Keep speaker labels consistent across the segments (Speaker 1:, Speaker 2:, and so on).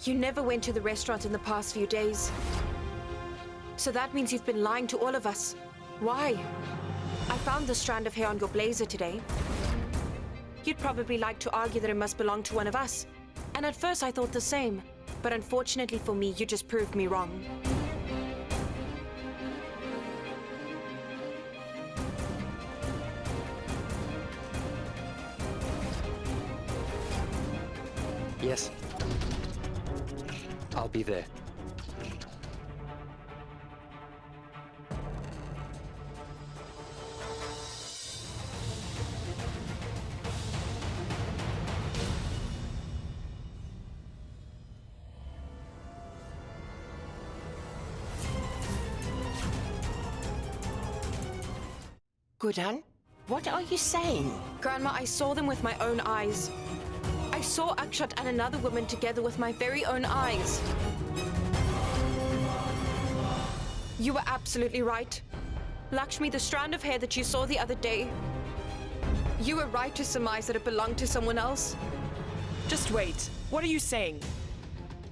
Speaker 1: You never went to the restaurant in the past few days. So that means you've been lying to all of us. Why? I found the strand of hair on your blazer today. You'd probably like to argue that it must belong to one of us. And at first I thought the same. But unfortunately for me, you just proved me wrong.
Speaker 2: Yes. I'll be there.
Speaker 3: Gudan, what are you saying?
Speaker 1: Grandma, I saw them with my own eyes. I saw Akshat and another woman together with my very own eyes. You were absolutely right. Lakshmi, the strand of hair that you saw the other day, you were right to surmise that it belonged to someone else.
Speaker 4: Just wait. What are you saying?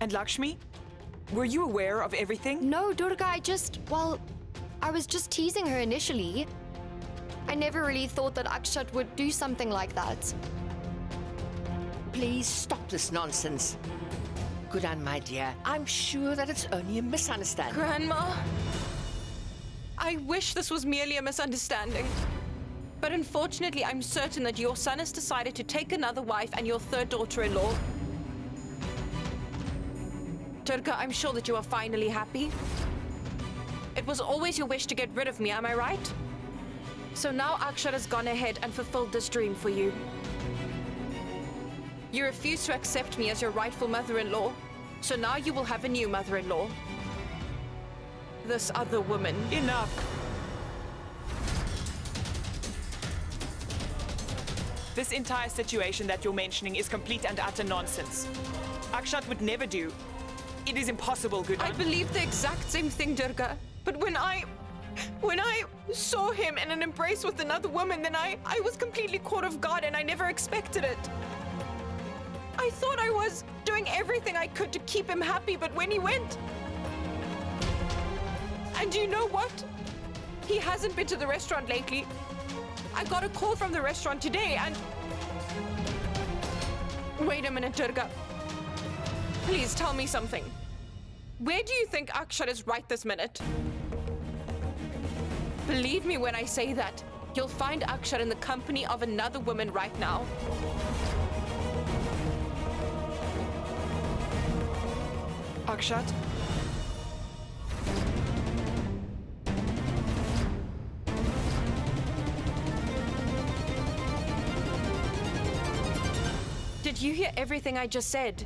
Speaker 4: And Lakshmi? Were you aware of everything?
Speaker 5: No, Durga, I was just teasing her initially. I never really thought that Akshat would do something like that.
Speaker 3: Please stop this nonsense. Gudan, my dear, I'm sure that it's only a misunderstanding.
Speaker 1: Grandma, I wish this was merely a misunderstanding. But unfortunately, I'm certain that your son has decided to take another wife and your third daughter-in-law. Durga, I'm sure that you are finally happy. It was always your wish to get rid of me, am I right? So now Akshat has gone ahead and fulfilled this dream for you. You refuse to accept me as your rightful mother-in-law, so now you will have a new mother-in-law. This other woman.
Speaker 4: Enough! This entire situation that you're mentioning is complete and utter nonsense. Akshat would never do. It is impossible, Gudan.
Speaker 1: I believe the exact same thing, Durga. But when I saw him in an embrace with another woman, then I was completely caught off guard and I never expected it. I thought I was doing everything I could to keep him happy, but when he went... And you know what? He hasn't been to the restaurant lately. I got a call from the restaurant today and... Wait a minute, Durga. Please tell me something. Where do you think Akshat is right this minute? Believe me when I say that. You'll find Akshat in the company of another woman right now.
Speaker 4: Akshat?
Speaker 1: Did you hear everything I just said?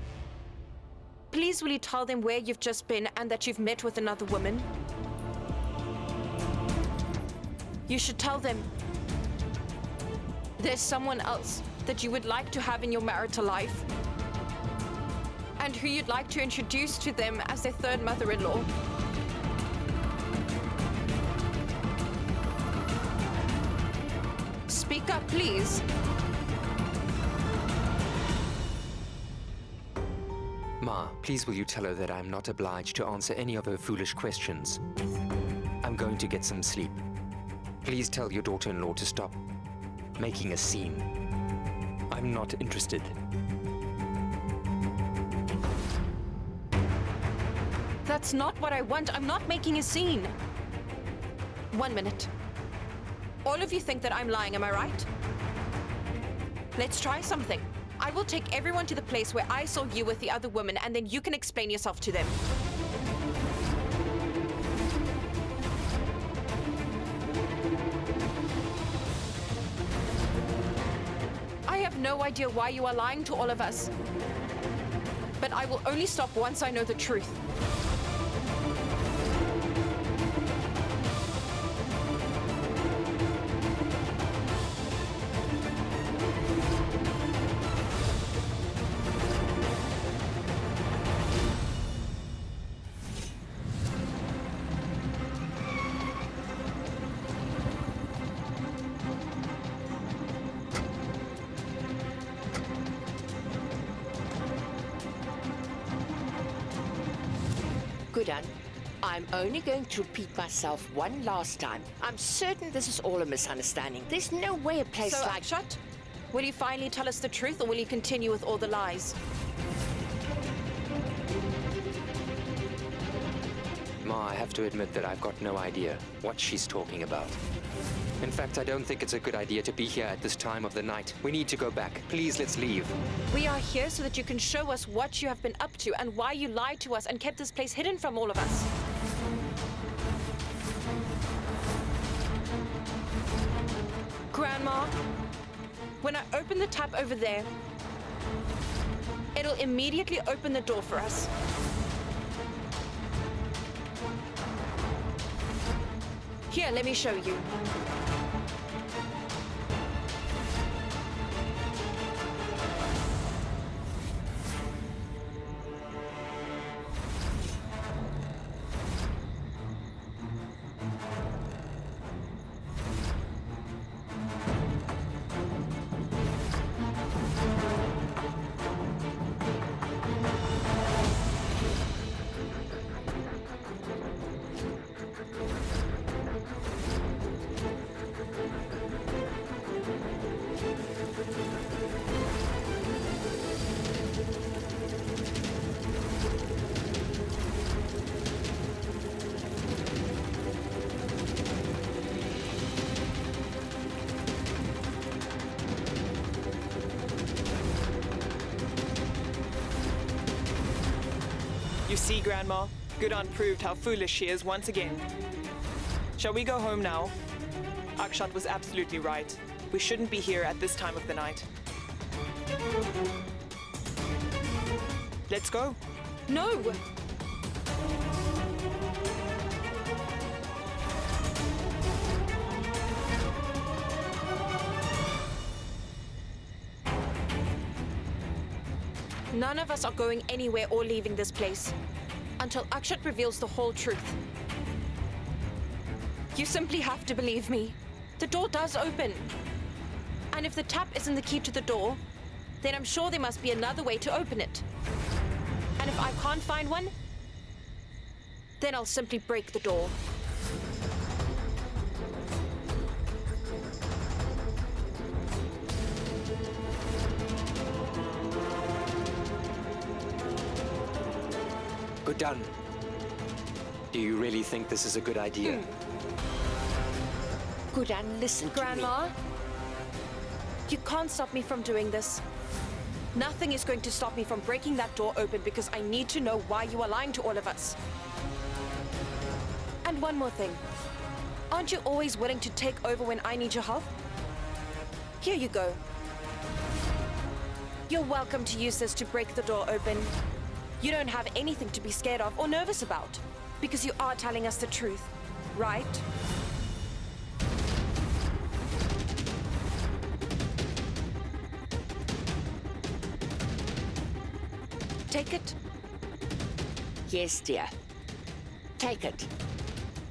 Speaker 1: Please will you tell them where you've just been and that you've met with another woman? You should tell them there's someone else that you would like to have in your marital life and who you'd like to introduce to them as their third mother-in-law. Speak up, please.
Speaker 2: Ma, please will you tell her that I'm not obliged to answer any of her foolish questions. I'm going to get some sleep. Please tell your daughter-in-law to stop making a scene. I'm not interested.
Speaker 1: That's not what I want. I'm not making a scene. 1 minute. All of you think that I'm lying, am I right? Let's try something. I will take everyone to the place where I saw you with the other woman, and then you can explain yourself to them. I have no idea why you are lying to all of us. But I will only stop once I know the truth.
Speaker 3: Gudan, I'm only going to repeat myself one last time. I'm certain this is all a misunderstanding. There's no way a place
Speaker 1: So,
Speaker 3: like...
Speaker 1: Akshat, will you finally tell us the truth or will you continue with all the lies?
Speaker 2: Ma, I have to admit that I've got no idea what she's talking about. In fact, I don't think it's a good idea to be here at this time of the night. We need to go back. Please, let's leave.
Speaker 1: We are here so that you can show us what you have been up to and why you lied to us and kept this place hidden from all of us. Grandma, when I open the tap over there, it'll immediately open the door for us. Here, let me show you.
Speaker 4: You see, Grandma? Gudan proved how foolish she is once again. Shall we go home now? Akshat was absolutely right. We shouldn't be here at this time of the night. Let's go.
Speaker 1: No! None of us are going anywhere or leaving this place until Akshat reveals the whole truth. You simply have to believe me. The door does open. And if the tap isn't the key to the door, then I'm sure there must be another way to open it. And if I can't find one, then I'll simply break the door.
Speaker 2: Gudan. Do you really think this is a good idea?
Speaker 3: Gudan, listen to me.
Speaker 1: Grandma, you can't stop me from doing this. Nothing is going to stop me from breaking that door open because I need to know why you are lying to all of us. And one more thing. Aren't you always willing to take over when I need your help? Here you go. You're welcome to use this to break the door open. You don't have anything to be scared of or nervous about because you are telling us the truth, right? Take it.
Speaker 3: Yes, dear. Take it.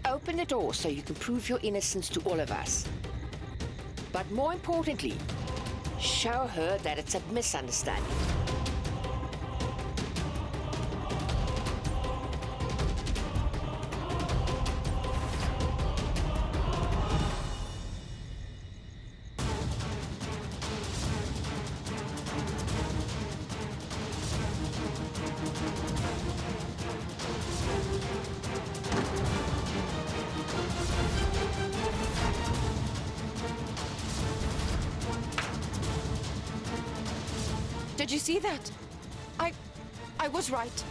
Speaker 3: Open the door so you can prove your innocence to all of us. But more importantly, show her that it's a misunderstanding.
Speaker 1: Did you see that? I was right.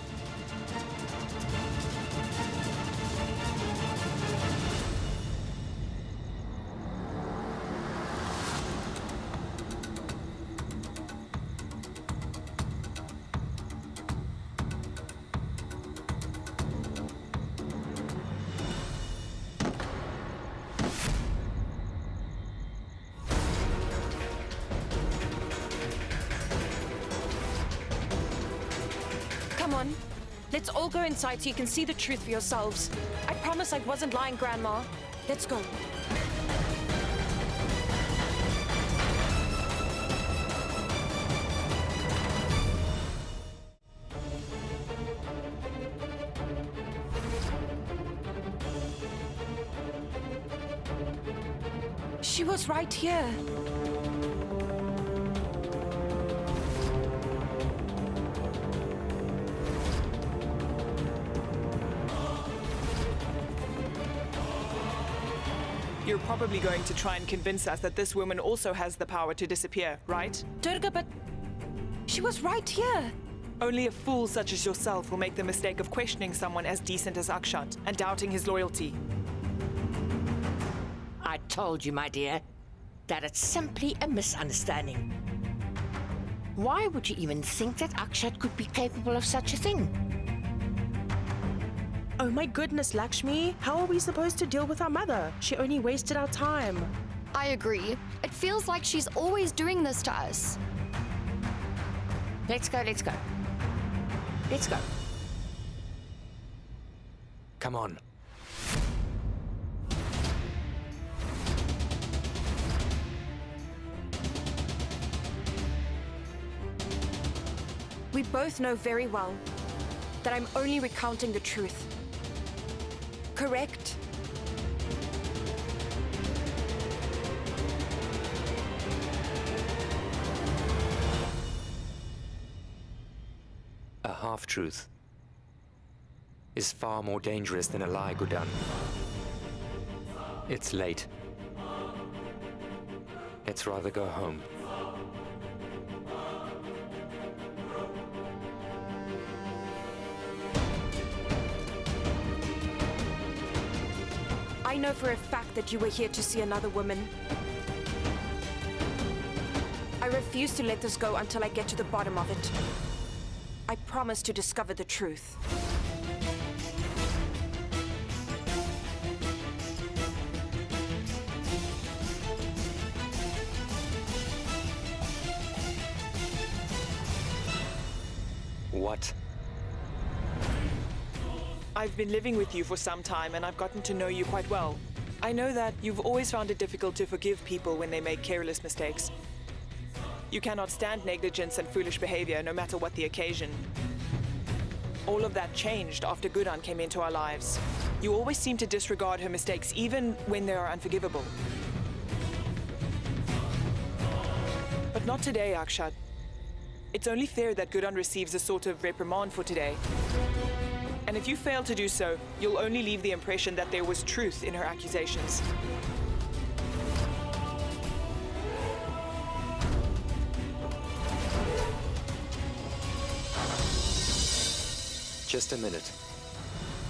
Speaker 1: Come on. Let's all go inside so you can see the truth for yourselves. I promise I wasn't lying, Grandma. Let's go. She was right here.
Speaker 4: You're probably going to try and convince us that this woman also has the power to disappear, right?
Speaker 1: Durga, but she was right here.
Speaker 4: Only a fool such as yourself will make the mistake of questioning someone as decent as Akshat and doubting his loyalty.
Speaker 3: I told you, my dear, that it's simply a misunderstanding. Why would you even think that Akshat could be capable of such a thing?
Speaker 6: Oh my goodness, Lakshmi. How are we supposed to deal with our mother? She only wasted our time.
Speaker 5: I agree. It feels like she's always doing this to us.
Speaker 3: Let's go, let's go. Let's go.
Speaker 2: Come on.
Speaker 1: We both know very well that I'm only recounting the truth. Correct?
Speaker 2: A half-truth is far more dangerous than a lie, Gudan. It's late. Let's rather go home.
Speaker 1: I know for a fact that you were here to see another woman. I refuse to let this go until I get to the bottom of it. I promise to discover the truth.
Speaker 2: What?
Speaker 4: I've been living with you for some time and I've gotten to know you quite well. I know that you've always found it difficult to forgive people when they make careless mistakes. You cannot stand negligence and foolish behavior, no matter what the occasion. All of that changed after Gudan came into our lives. You always seem to disregard her mistakes, even when they are unforgivable. But not today, Akshat. It's only fair that Gudan receives a sort of reprimand for today. And if you fail to do so, you'll only leave the impression that there was truth in her accusations.
Speaker 2: Just a minute.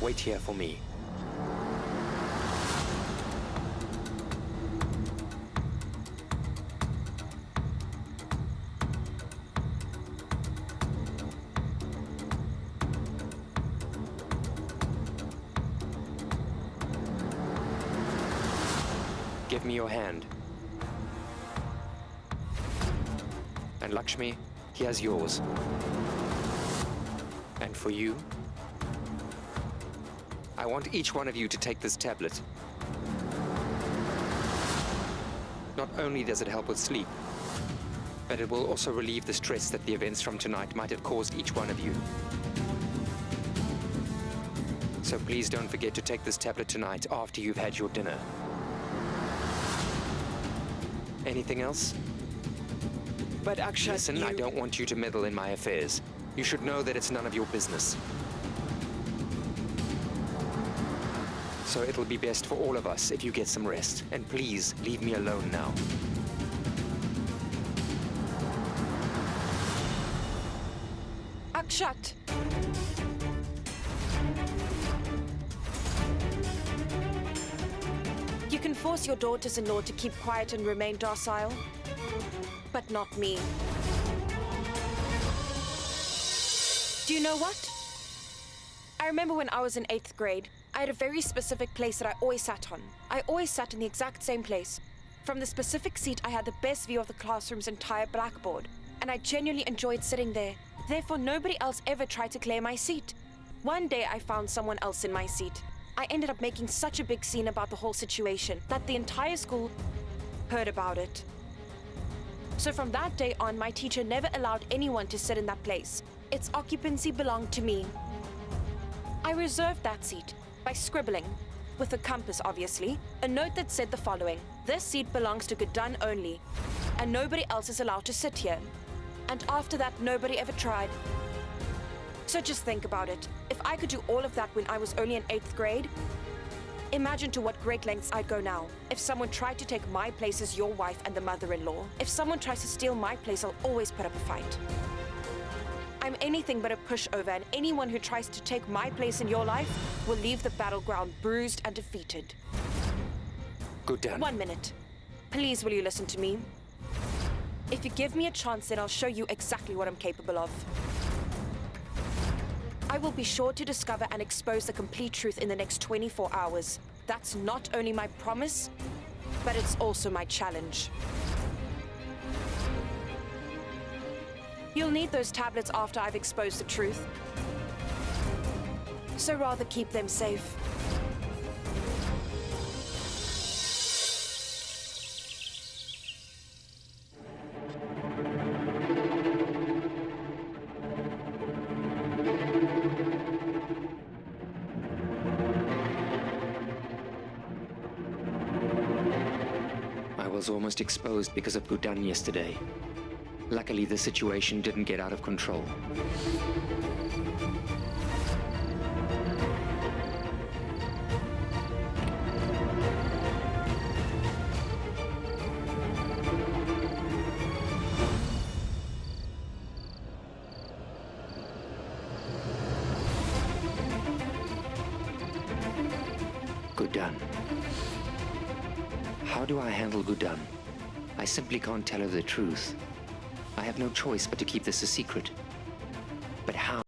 Speaker 2: Wait here for me. Give me your hand. And Lakshmi, here's yours. And for you, I want each one of you to take this tablet. Not only does it help with sleep, but it will also relieve the stress that the events from tonight might have caused each one of you. So please don't forget to take this tablet tonight after you've had your dinner. Anything else?
Speaker 4: But Akshat,
Speaker 2: Listen, I don't want you to meddle in my affairs. You should know that it's none of your business. So it'll be best for all of us if you get some rest. And please, leave me alone now.
Speaker 1: Akshat! You can force your daughters-in-law to keep quiet and remain docile, but not me. Do you know what? I remember when I was in 8th grade, I had a very specific place that I always sat on. I always sat in the exact same place. From the specific seat, I had the best view of the classroom's entire blackboard, and I genuinely enjoyed sitting there. Therefore, nobody else ever tried to claim my seat. One day, I found someone else in my seat. I ended up making such a big scene about the whole situation that the entire school heard about it. So from that day on, my teacher never allowed anyone to sit in that place. Its occupancy belonged to me. I reserved that seat by scribbling with a compass, obviously, a note that said the following: "This seat belongs to Gudan only, and nobody else is allowed to sit here." And after that, nobody ever tried. So just think about it. If I could do all of that when I was only in 8th grade, imagine to what great lengths I'd go now. If someone tried to take my place as your wife and the mother-in-law, if someone tries to steal my place, I'll always put up a fight. I'm anything but a pushover, and anyone who tries to take my place in your life will leave the battleground bruised and defeated.
Speaker 2: Gudan.
Speaker 1: 1 minute. Please, will you listen to me? If you give me a chance, then I'll show you exactly what I'm capable of. I will be sure to discover and expose the complete truth in the next 24 hours. That's not only my promise, but it's also my challenge. You'll need those tablets after I've exposed the truth. So rather keep them safe.
Speaker 2: I was almost exposed because of Gudan yesterday. Luckily, the situation didn't get out of control. Gudan. How do I handle Gudan? I simply can't tell her the truth. I have no choice but to keep this a secret. But how?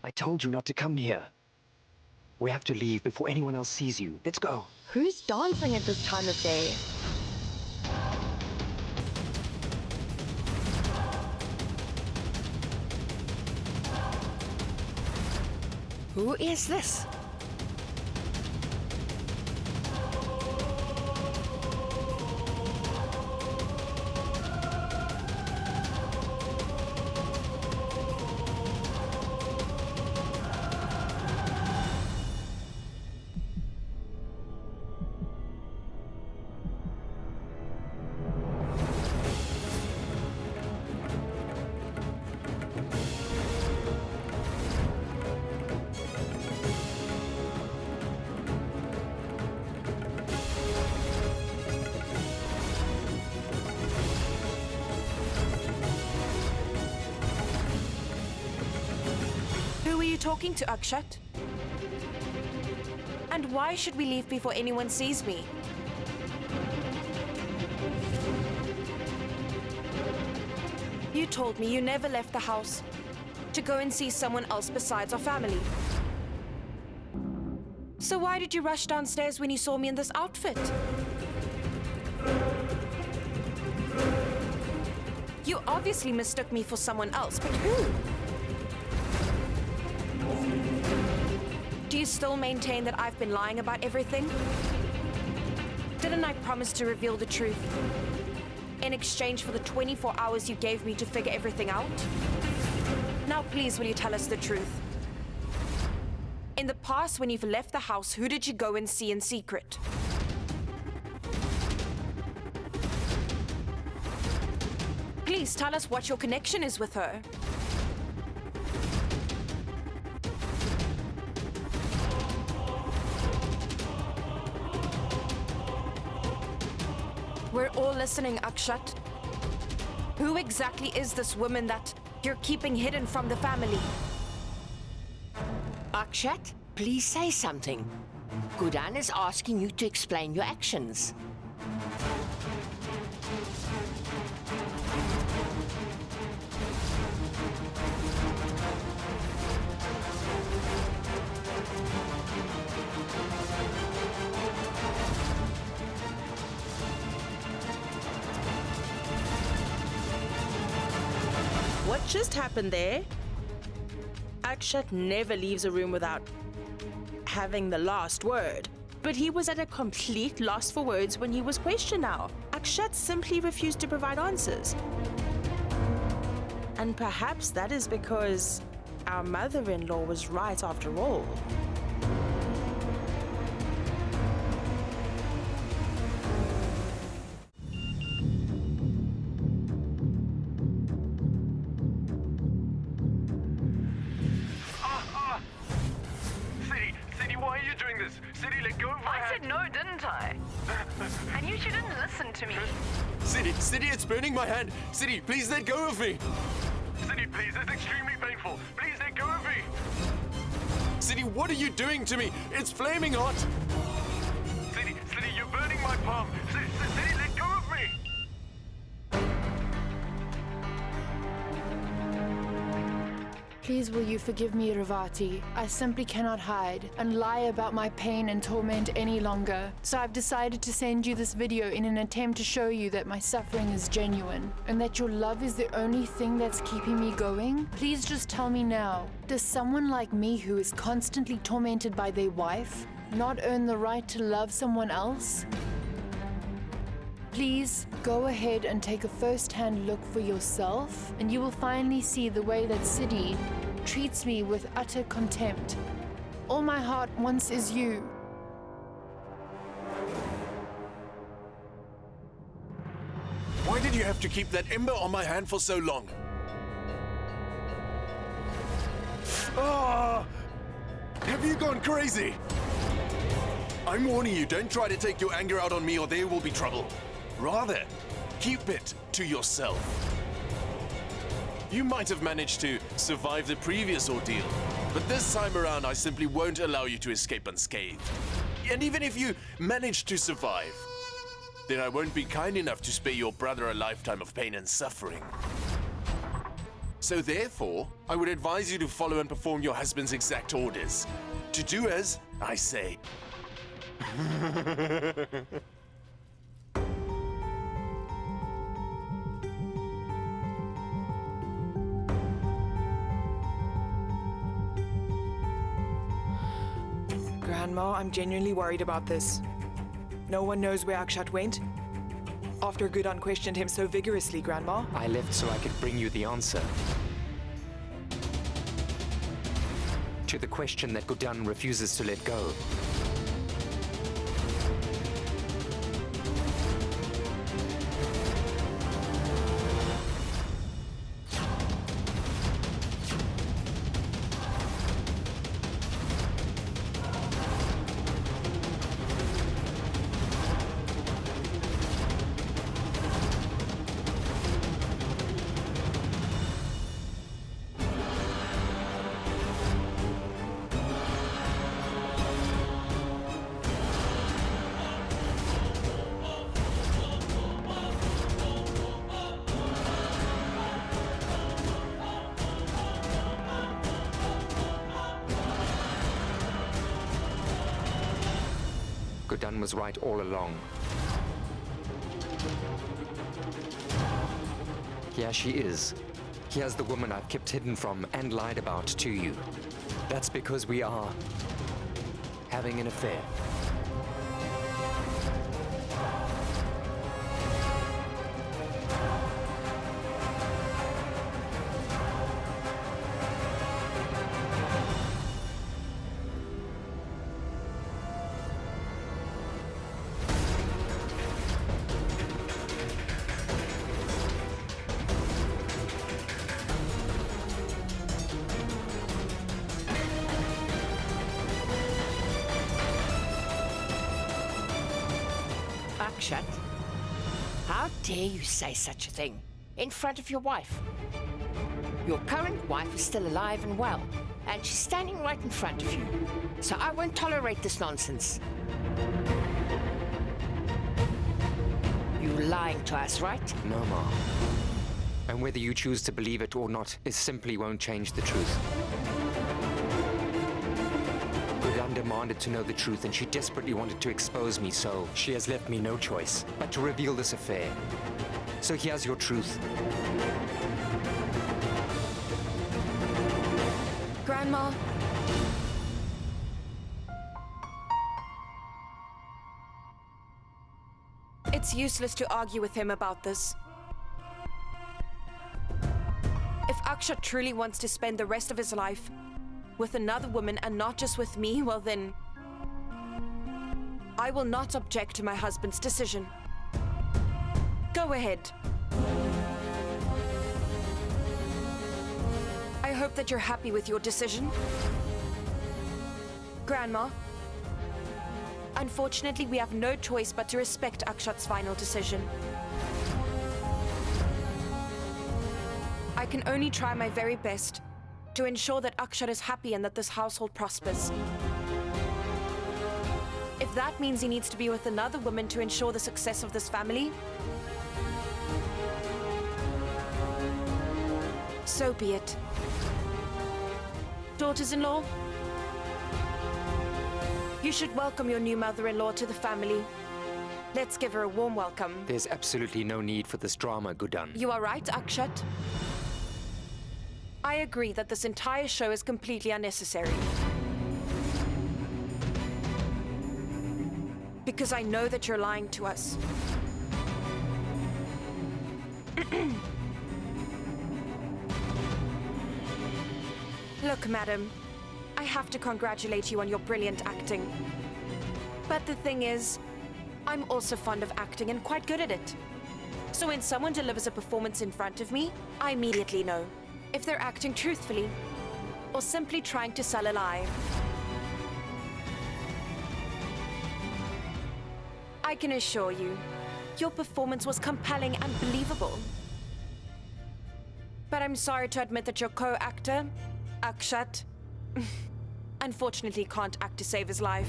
Speaker 2: I told you not to come here. We have to leave before anyone else sees you. Let's go.
Speaker 5: Who's dancing at this time of day?
Speaker 3: Who is this?
Speaker 1: Who are you talking to, Akshat? And why should we leave before anyone sees me? You told me you never left the house to go and see someone else besides our family. So why did you rush downstairs when you saw me in this outfit? You obviously mistook me for someone else, but who? Do you still maintain that I've been lying about everything? Didn't I promise to reveal the truth in exchange for the 24 hours you gave me to figure everything out? Now please, will you tell us the truth? In the past, when you've left the house, who did you go and see in secret? Please tell us what your connection is with her. We're all listening, Akshat. Who exactly is this woman that you're keeping hidden from the family?
Speaker 3: Akshat, please say something. Gudan is asking you to explain your actions.
Speaker 6: what just happened there? Akshat never leaves a room without having the last word. But he was at a complete loss for words when he was questioned now. Akshat simply refused to provide answers. And perhaps that is because our mother-in-law was right after all.
Speaker 7: City, why are you doing this? City, let go of my
Speaker 8: I said
Speaker 7: hand.
Speaker 8: no, didn't I? And you didn't listen to me.
Speaker 7: City, it's burning my hand. City, please let go of me. City, please, it's extremely painful. Please let go of me. City, what are you doing to me? It's flaming hot. City, you're burning my palm. City, let go of me.
Speaker 9: Please will you forgive me, Ravati? I simply cannot hide and lie about my pain and torment any longer. So I've decided to send you this video in an attempt to show you that my suffering is genuine and that your love is the only thing that's keeping me going. Please just tell me now, does someone like me who is constantly tormented by their wife not earn the right to love someone else? Please go ahead and take a first-hand look for yourself, and you will finally see the way that Siddhi treats me with utter contempt. All my heart wants is you.
Speaker 7: Why did you have to keep that ember on my hand for so long? Ah! Have you gone crazy? I'm warning you, don't try to take your anger out on me or there will be trouble. Rather, keep it to yourself. You might have managed to survive the previous ordeal, but this time around I simply won't allow you to escape unscathed. And even if you manage to survive, then I won't be kind enough to spare your brother a lifetime of pain and suffering. So therefore, I would advise you to follow and perform your husband's exact orders. To do as I say.
Speaker 4: Grandma, I'm genuinely worried about this. No one knows where Akshat went. After Gudan questioned him so vigorously, Grandma.
Speaker 2: I left so I could bring you the answer to the question that Gudan refuses to let go. Gudan was right all along. Here she is. Here's the woman I've kept hidden from and lied about to you. That's because we are having an affair.
Speaker 3: Akshat, how dare you say such a thing in front of your wife? Your current wife is still alive and well, and she's standing right in front of you. So I won't tolerate this nonsense. You're lying to us, right?
Speaker 2: No, Ma. And whether you choose to believe it or not, it simply won't change the truth. Gudan demanded to know the truth, and she desperately wanted to expose me, so she has left me no choice but to reveal this affair. So here's your truth.
Speaker 1: Grandma. It's useless to argue with him about this. If Akshat truly wants to spend the rest of his life with another woman and not just with me, well then, I will not object to my husband's decision. Go ahead. I hope that you're happy with your decision. Grandma, unfortunately, we have no choice but to respect Akshat's final decision. I can only try my very best to ensure that Akshat is happy and that this household prospers. If that means he needs to be with another woman to ensure the success of this family, so be it. Daughters-in-law, you should welcome your new mother-in-law to the family. Let's give her a warm welcome.
Speaker 2: There's absolutely no need for this drama, Gudan.
Speaker 1: You are right, Akshat. I agree that this entire show is completely unnecessary. Because I know that you're lying to us. Look, madam, I have to congratulate you on your brilliant acting. But the thing is, I'm also fond of acting and quite good at it. So when someone delivers a performance in front of me, I immediately know if they're acting truthfully or simply trying to sell a lie. I can assure you, your performance was compelling and believable. But I'm sorry to admit that your co-actor, Akshat, unfortunately can't act to save his life.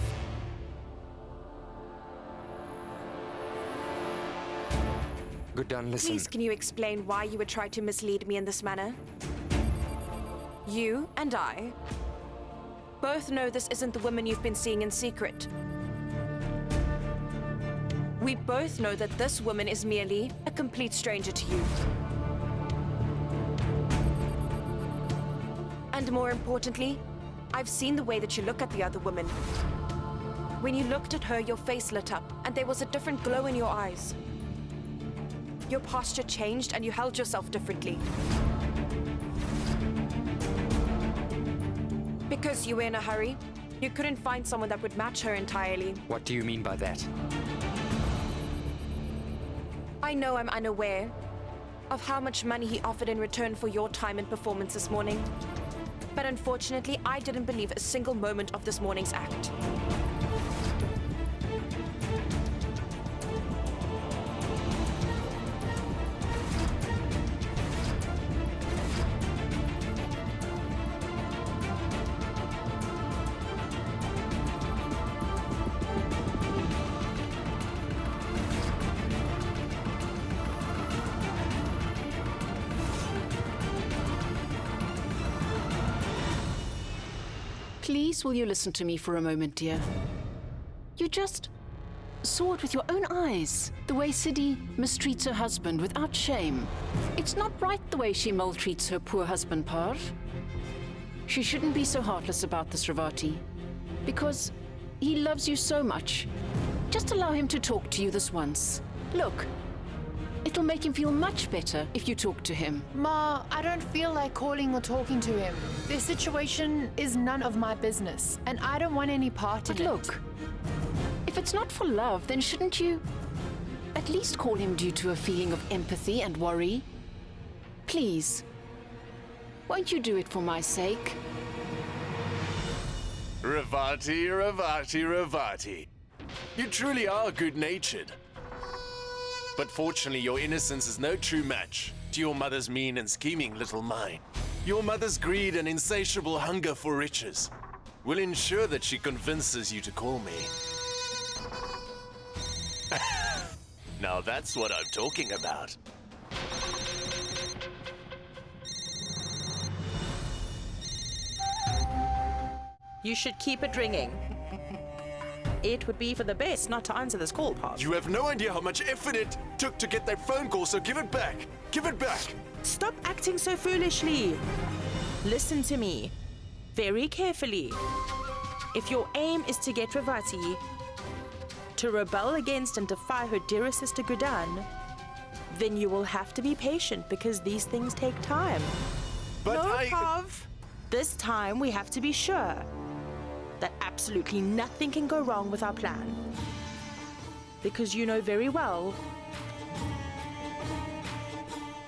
Speaker 2: Gudan, listen.
Speaker 1: Please, can you explain why you would try to mislead me in this manner? You and I both know this isn't the woman you've been seeing in secret. We both know that this woman is merely a complete stranger to you. And more importantly, I've seen the way that you look at the other woman. When you looked at her, your face lit up, and there was a different glow in your eyes. Your posture changed, and you held yourself differently. Because you were in a hurry, you couldn't find someone that would match her entirely.
Speaker 2: What do you mean by that?
Speaker 1: I know I'm unaware of how much money he offered in return for your time and performance this morning. But unfortunately, I didn't believe a single moment of this morning's act.
Speaker 10: Please, will you listen to me for a moment, dear? You just saw it with your own eyes, the way Siddhi mistreats her husband without shame. It's not right the way she maltreats her poor husband, Parv. She shouldn't be so heartless about this, Ravati, because he loves you so much. Just allow him to talk to you this once. Look, it'll make him feel much better if you talk to him.
Speaker 9: Ma, I don't feel like calling or talking to him. Their situation is none of my business, and I don't want any part in
Speaker 10: But
Speaker 9: it.
Speaker 10: look, if it's not for love, then shouldn't you at least call him due to a feeling of empathy and worry? Please, won't you do it for my sake?
Speaker 7: Ravati, Ravati, Ravati. You truly are good-natured. But fortunately, your innocence is no true match to your mother's mean and scheming little mind. Your mother's greed and insatiable hunger for riches will ensure that she convinces you to call me. Now that's what I'm talking about.
Speaker 6: You should keep it ringing. It would be for the best not to answer this call, Parv.
Speaker 7: You have no idea how much effort it took to get that phone call, so give it back. Give it back.
Speaker 6: Stop acting so foolishly. Listen to me. very carefully. If your aim is to get Ravati to rebel against and defy her dearest sister Gudan, then you will have to be patient because these things take time.
Speaker 7: But
Speaker 6: No, Pav. This time we have to be sure that absolutely nothing can go wrong with our plan. Because you know very well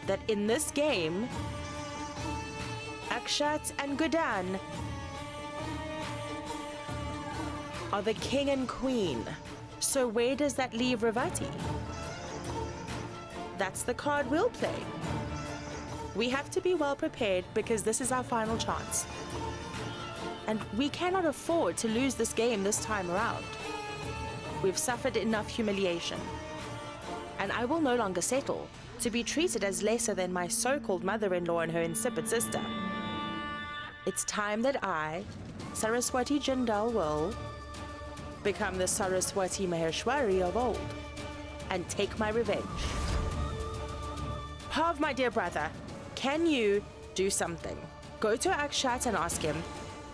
Speaker 6: that in this game, Akshat and Gudan are the king and queen. So where does that leave Ravati? That's the card we'll play. We have to be well prepared because this is our final chance. And we cannot afford to lose this game this time around. We've suffered enough humiliation. And I will no longer settle to be treated as lesser than my so-called mother-in-law and her insipid sister. It's time that I, Saraswati Jindal, will become the Saraswati Maheshwari of old and take my revenge. Pav, my dear brother, can you do something? Go to Akshat and ask him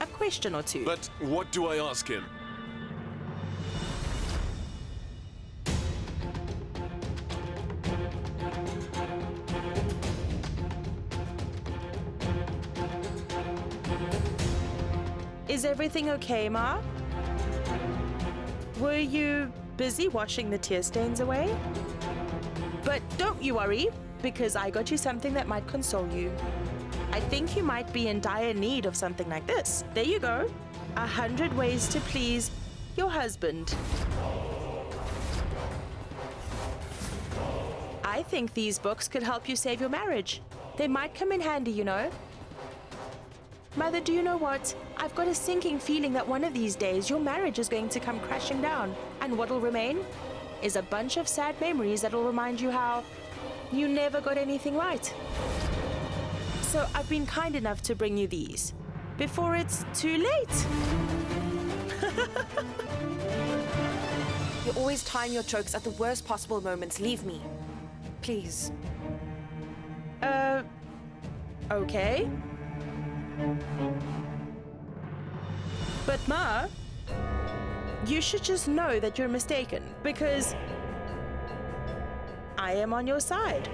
Speaker 6: a question or two.
Speaker 7: But what do I ask him?
Speaker 6: Is everything okay, Ma? Were you busy washing the tear stains away? But don't you worry, because I got you something that might console you. I think you might be in dire need of something like this. There you go. 100 ways to please your husband. I think these books could help you save your marriage. They might come in handy, you know. Mother, do you know what? I've got a sinking feeling that one of these days your marriage is going to come crashing down. And what'll remain is a bunch of sad memories that'll remind you how you never got anything right. So I've been kind enough to bring you these before it's too late.
Speaker 1: You're always tying your jokes at the worst possible moments. Leave me. Please.
Speaker 6: Okay. But Ma, you should just know that you're mistaken because I am on your side.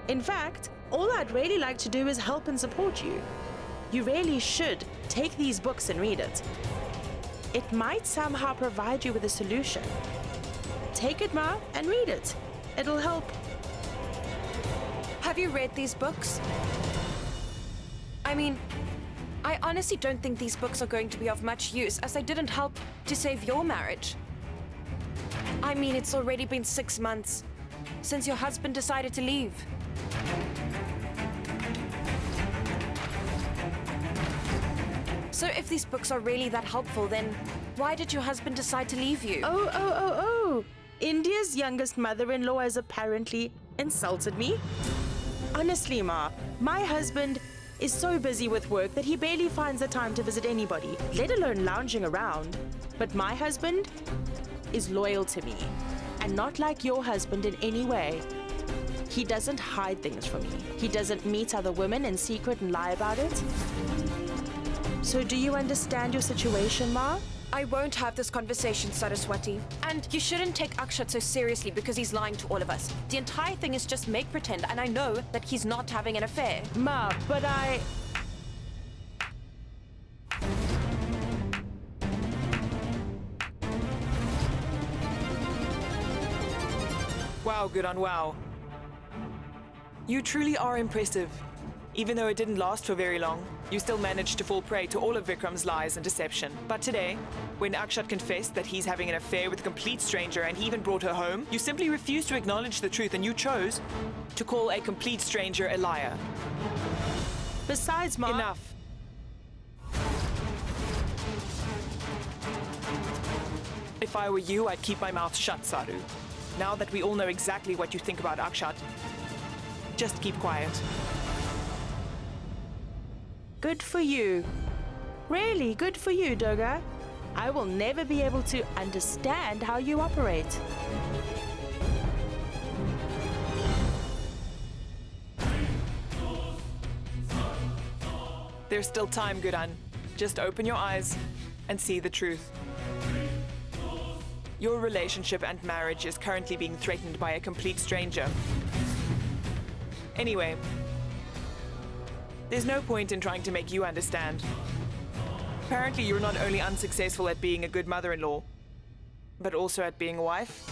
Speaker 6: In fact, all I'd really like to do is help and support you. You really should take these books and read it. It might somehow provide you with a solution. Take it, Ma, and read it. It'll help.
Speaker 1: Have you read these books? I mean, I honestly don't think these books are going to be of much use as they didn't help to save your marriage. I mean, it's already been 6 months since your husband decided to leave. So if these books are really that helpful, then why did your husband decide to leave you?
Speaker 6: Oh. India's youngest mother-in-law has apparently insulted me. Honestly, Ma, my husband is so busy with work that he barely finds the time to visit anybody, let alone lounging around. But my husband is loyal to me, and not like your husband in any way. He doesn't hide things from me. He doesn't meet other women in secret and lie about it. So do you understand your situation, Ma?
Speaker 1: I won't have this conversation, Saraswati. And you shouldn't take Akshat so seriously because he's lying to all of us. The entire thing is just make pretend, and I know that he's not having an affair.
Speaker 6: Ma, but I...
Speaker 4: Wow, Gudan, wow. You truly are impressive. Even though it didn't last for very long, you still managed to fall prey to all of Vikram's lies and deception. But today, when Akshat confessed that he's having an affair with a complete stranger and he even brought her home, you simply refused to acknowledge the truth and you chose to call a complete stranger a liar.
Speaker 6: Besides, Ma...
Speaker 4: Enough. If I were you, I'd keep my mouth shut, Saru. Now that we all know exactly what you think about Akshat, just keep quiet.
Speaker 6: Good for you. Really good for you, Doga. I will never be able to understand how you operate.
Speaker 4: There's still time, Gudan. Just open your eyes and see the truth. Your relationship and marriage is currently being threatened by a complete stranger. Anyway, there's no point in trying to make you understand. Apparently, you're not only unsuccessful at being a good mother-in-law, but also at being a wife.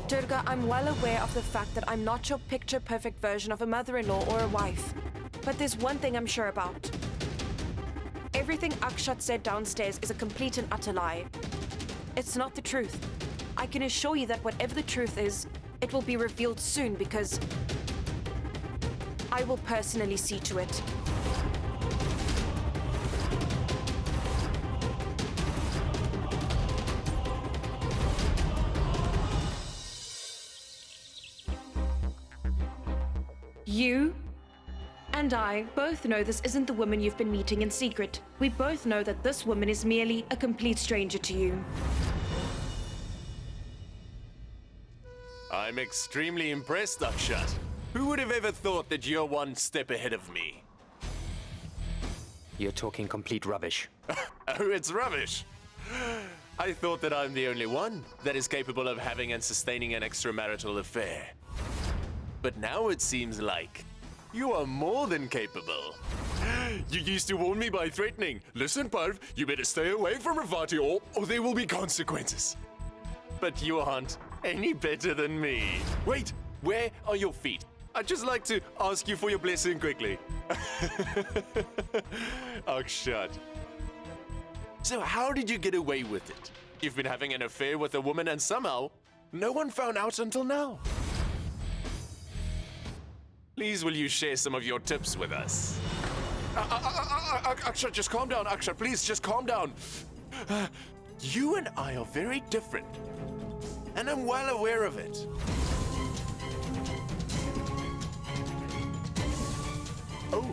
Speaker 1: Durga, I'm well aware of the fact that I'm not your picture-perfect version of a mother-in-law or a wife. But there's one thing I'm sure about. Everything Akshat said downstairs is a complete and utter lie. It's not the truth. I can assure you that whatever the truth is, it will be revealed soon because I will personally see to it. You and I both know this isn't the woman you've been meeting in secret. We both know that this woman is merely a complete stranger to you.
Speaker 7: I'm extremely impressed, Akshat. Who would have ever thought that you're one step ahead of me?
Speaker 2: You're talking complete rubbish.
Speaker 7: Oh, it's rubbish. I thought that I'm the only one that is capable of having and sustaining an extramarital affair. But now it seems like you are more than capable. You used to warn me by threatening. Listen, Parv, you better stay away from Ravati or there will be consequences. But you aren't any better than me. Wait, where are your feet? I'd just like to ask you for your blessing quickly. Akshat. So how did you get away with it? You've been having an affair with a woman and somehow no one found out until now. Please, will you share some of your tips with us? Akshat, just calm down. Akshat, please, just calm down. You and I are very different. And I'm well aware of it. Oh.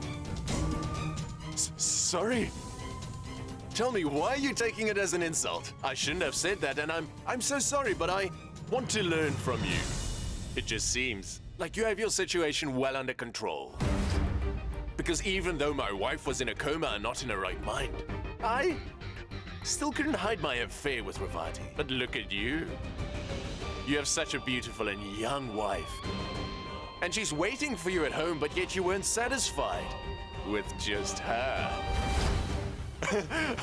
Speaker 7: Sorry. Tell me, why are you taking it as an insult? I shouldn't have said that, and I'm so sorry, but I want to learn from you. It just seems like you have your situation well under control. Because even though my wife was in a coma and not in her right mind, I still couldn't hide my affair with Ravati. But look at you. You have such a beautiful and young wife. And she's waiting for you at home, but yet you weren't satisfied with just her.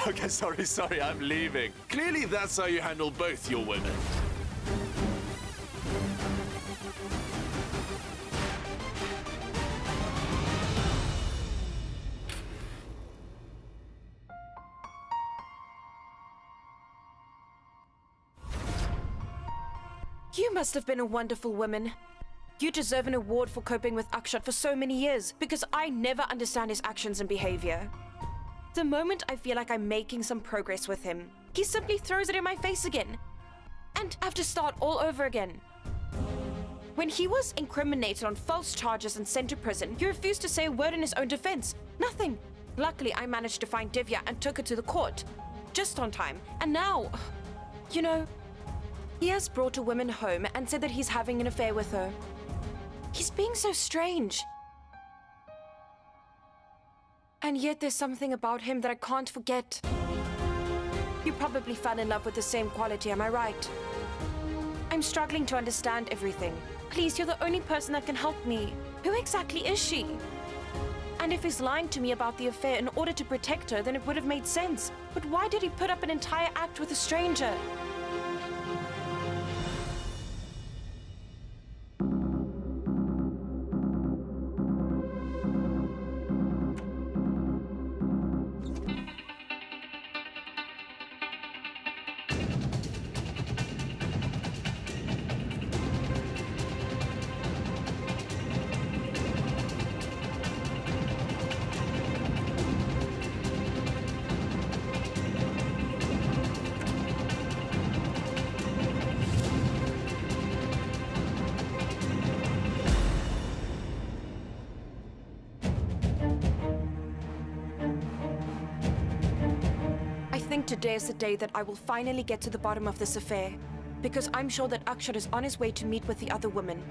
Speaker 7: Okay, sorry, I'm leaving. Clearly that's how you handle both your women.
Speaker 1: You must have been a wonderful woman. You deserve an award for coping with Akshat for so many years, because I never understand his actions and behavior. The moment I feel like I'm making some progress with him, he simply throws it in my face again. And I have to start all over again. When he was incriminated on false charges and sent to prison, he refused to say a word in his own defense. Nothing. Luckily, I managed to find Divya and took her to the court. Just on time. And now, you know, he has brought a woman home and said that he's having an affair with her. He's being so strange. And yet there's something about him that I can't forget. You probably fell in love with the same quality, am I right? I'm struggling to understand everything. Please, you're the only person that can help me. Who exactly is she? And if he's lying to me about the affair in order to protect her, then it would have made sense. But why did he put up an entire act with a stranger? I think today is the day that I will finally get to the bottom of this affair, because I'm sure that Akshat is on his way to meet with the other woman.